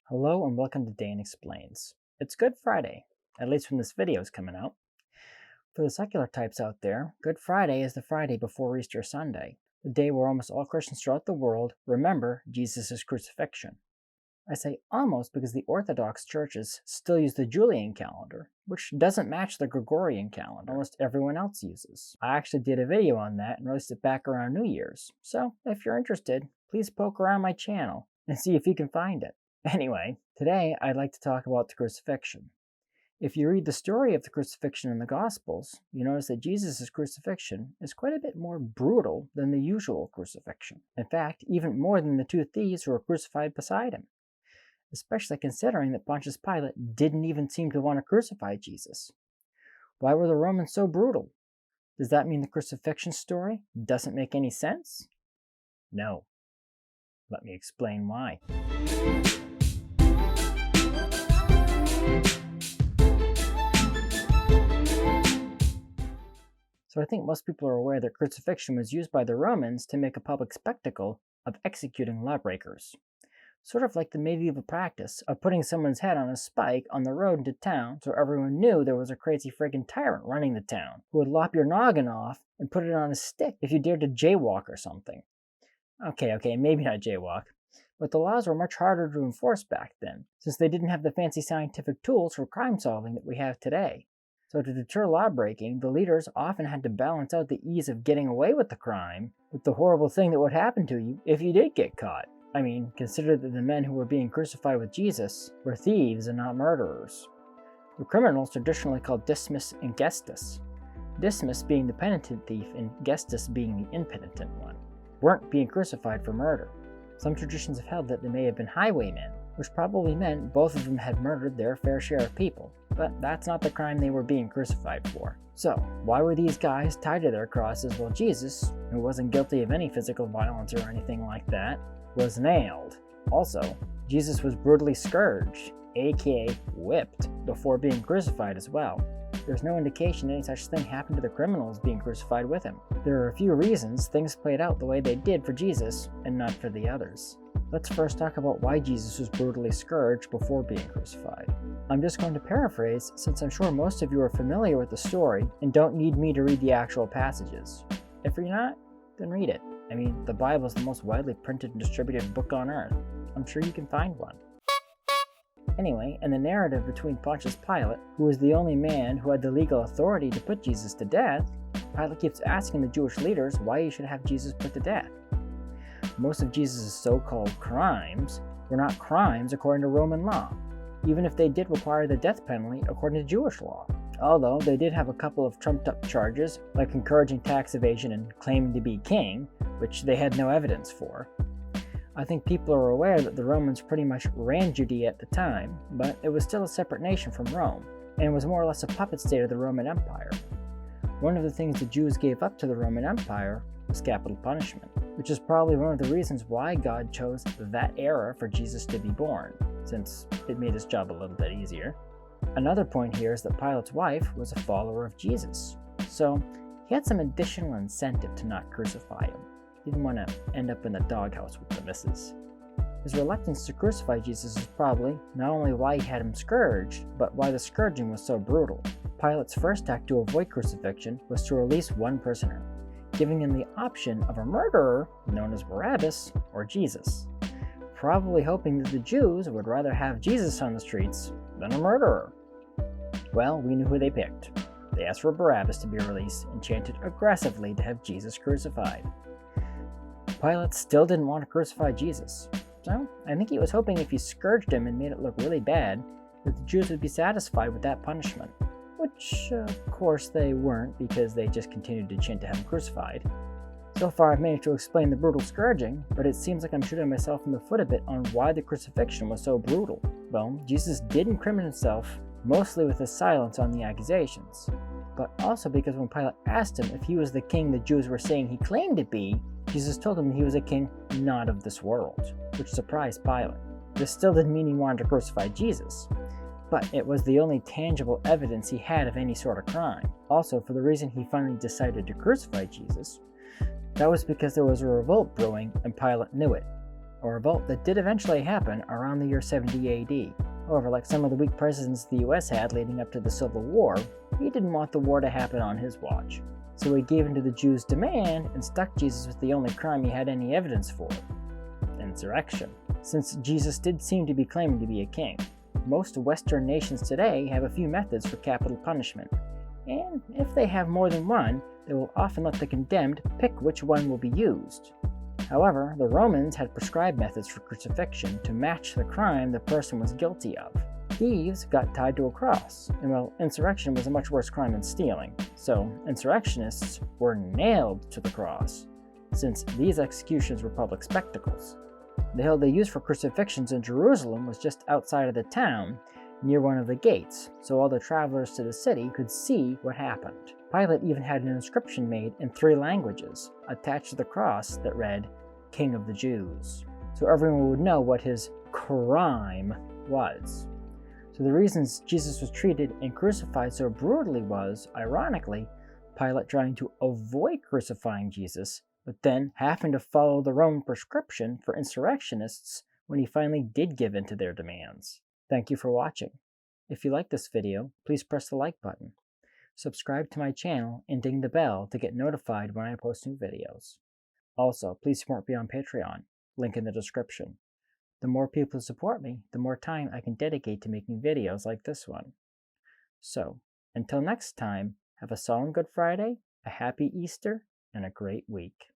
Hello and welcome to Dan Explains. It's Good Friday, at least when this video is coming out. For the secular types out there, Good Friday is the Friday before Easter Sunday, the day where almost all Christians throughout the world remember Jesus' crucifixion. I say almost because the Orthodox churches still use the Julian calendar, which doesn't match the Gregorian calendar almost everyone else uses. I actually did a video on that and released it back around New Year's, so if you're interested, please poke around my channel and see if you can find it. Anyway, today I'd like to talk about the crucifixion. If you read the story of the crucifixion in the Gospels, you notice that Jesus' crucifixion is quite a bit more brutal than the usual crucifixion. In fact, even more than the two thieves who were crucified beside him. Especially considering that Pontius Pilate didn't even seem to want to crucify Jesus. Why were the Romans so brutal? Does that mean the crucifixion story doesn't make any sense? No. Let me explain why. So I think most people are aware that crucifixion was used by the Romans to make a public spectacle of executing lawbreakers. Sort of like the medieval practice of putting someone's head on a spike on the road into town so everyone knew there was a crazy friggin' tyrant running the town who would lop your noggin off and put it on a stick if you dared to jaywalk or something. Okay, maybe not jaywalk, but the laws were much harder to enforce back then, since they didn't have the fancy scientific tools for crime solving that we have today. So to deter lawbreaking, the leaders often had to balance out the ease of getting away with the crime with the horrible thing that would happen to you if you did get caught. I mean, consider that the men who were being crucified with Jesus were thieves and not murderers. The criminals traditionally called Dismas and Gestas. Dismas being the penitent thief and Gestas being the impenitent one, weren't being crucified for murder. Some traditions have held that they may have been highwaymen, which probably meant both of them had murdered their fair share of people, but that's not the crime they were being crucified for. So, why were these guys tied to their crosses while Jesus, who wasn't guilty of any physical violence or anything like that, was nailed? Also, Jesus was brutally scourged, aka whipped, before being crucified as well. There's no indication any such thing happened to the criminals being crucified with him. There are a few reasons things played out the way they did for Jesus and not for the others. Let's first talk about why Jesus was brutally scourged before being crucified. I'm just going to paraphrase since I'm sure most of you are familiar with the story and don't need me to read the actual passages. If you're not, then read it. I mean, the Bible is the most widely printed and distributed book on earth. I'm sure you can find one. Anyway, in the narrative between Pontius Pilate, who was the only man who had the legal authority to put Jesus to death, Pilate keeps asking the Jewish leaders why he should have Jesus put to death. Most of Jesus' so-called crimes were not crimes according to Roman law, even if they did require the death penalty according to Jewish law. Although they did have a couple of trumped-up charges, like encouraging tax evasion and claiming to be king, which they had no evidence for. I think people are aware that the Romans pretty much ran Judea at the time, but it was still a separate nation from Rome, and was more or less a puppet state of the Roman Empire. One of the things the Jews gave up to the Roman Empire was capital punishment, which is probably one of the reasons why God chose that era for Jesus to be born, since it made his job a little bit easier. Another point here is that Pilate's wife was a follower of Jesus, so he had some additional incentive to not crucify him. He didn't want to end up in the doghouse with the missus. His reluctance to crucify Jesus is probably not only why he had him scourged, but why the scourging was so brutal. Pilate's first act to avoid crucifixion was to release one prisoner, giving him the option of a murderer known as Barabbas or Jesus, probably hoping that the Jews would rather have Jesus on the streets than a murderer. Well, we knew who they picked. They asked for Barabbas to be released and chanted aggressively to have Jesus crucified. Pilate still didn't want to crucify Jesus, so I think he was hoping if he scourged him and made it look really bad, that the Jews would be satisfied with that punishment, which of course they weren't because they just continued to chant to have him crucified. So far I've managed to explain the brutal scourging, but it seems like I'm shooting myself in the foot a bit on why the crucifixion was so brutal. Well, Jesus did incriminate himself mostly with his silence on the accusations, but also because when Pilate asked him if he was the king the Jews were saying he claimed to be, Jesus told him he was a king not of this world, which surprised Pilate. This still didn't mean he wanted to crucify Jesus, but it was the only tangible evidence he had of any sort of crime. Also, for the reason he finally decided to crucify Jesus, that was because there was a revolt brewing and Pilate knew it. a revolt that did eventually happen around the year 70 AD. However, like some of the weak presidents the US had leading up to the Civil War, he didn't want the war to happen on his watch. So he gave in to the Jews' demand and stuck Jesus with the only crime he had any evidence for: insurrection. Since Jesus did seem to be claiming to be a king, most Western nations today have a few methods for capital punishment, and if they have more than one, they will often let the condemned pick which one will be used. However, the Romans had prescribed methods for crucifixion to match the crime the person was guilty of. Thieves got tied to a cross, and while insurrection was a much worse crime than stealing, so insurrectionists were nailed to the cross, since these executions were public spectacles. The hill they used for crucifixions in Jerusalem was just outside of the town, near one of the gates, so all the travelers to the city could see what happened. Pilate even had an inscription made in 3 languages attached to the cross that read, "King of the Jews," so everyone would know what his crime was. So the reasons Jesus was treated and crucified so brutally was, ironically, Pilate trying to avoid crucifying Jesus, but then having to follow the Roman prescription for insurrectionists when he finally did give in to their demands. Thank you for watching. If you like this video, please press the like button. Subscribe to my channel and ding the bell to get notified when I post new videos. Also, please support me on Patreon, link in the description. The more people who support me, the more time I can dedicate to making videos like this one. So, until next time, have a solemn Good Friday, a happy Easter, and a great week.